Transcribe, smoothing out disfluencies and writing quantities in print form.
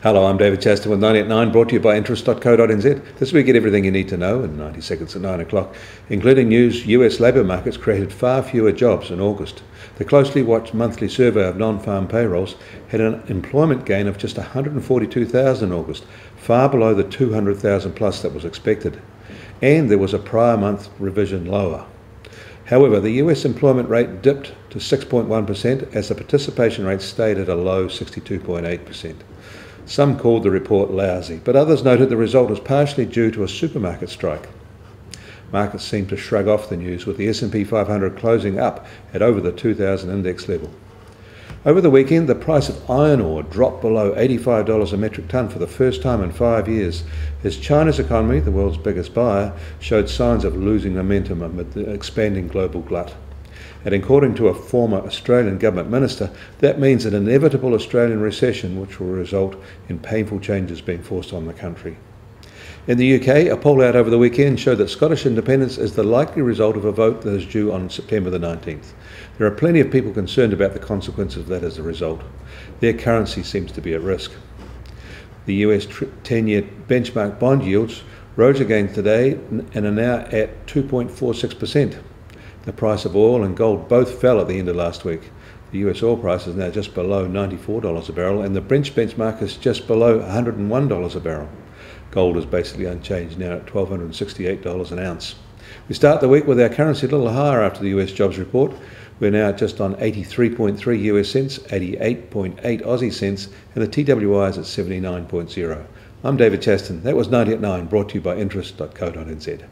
Hello, I'm David Chaston with 90 at 9, brought to you by interest.co.nz. This week, get everything you need to know in 90 seconds at 9 o'clock, including news. US labour markets created far fewer jobs in August. The closely watched monthly survey of non-farm payrolls had an employment gain of just 142,000 in August, far below the 200,000 plus that was expected. And there was a prior month revision lower. However, the US employment rate dipped to 6.1% as the participation rate stayed at a low 62.8%. Some called the report lousy, but others noted the result was partially due to a supermarket strike. Markets seemed to shrug off the news, with the S&P 500 closing up at over the 2000 index level. Over the weekend, the price of iron ore dropped below $85 a metric tonne for the first time in 5 years, as China's economy, the world's biggest buyer, showed signs of losing momentum amid the expanding global glut. And according to a former Australian government minister, that means an inevitable Australian recession, which will result in painful changes being forced on the country. In the UK, a poll out over the weekend showed that Scottish independence is the likely result of a vote that is due on September the 19th. There are plenty of people concerned about the consequences of that as a result. Their currency seems to be at risk. The US 10-year benchmark bond yields rose again today and are now at 2.46%. The price of oil and gold both fell at the end of last week. The US oil price is now just below $94 a barrel, and the Brent benchmark is just below $101 a barrel. Gold is basically unchanged now at $1,268 an ounce. We start the week with our currency a little higher after the US jobs report. We're now just on 83.3 US cents, 88.8 Aussie cents, and the TWI is at 79.0. I'm David Chaston. That was 90 at 9, brought to you by interest.co.nz.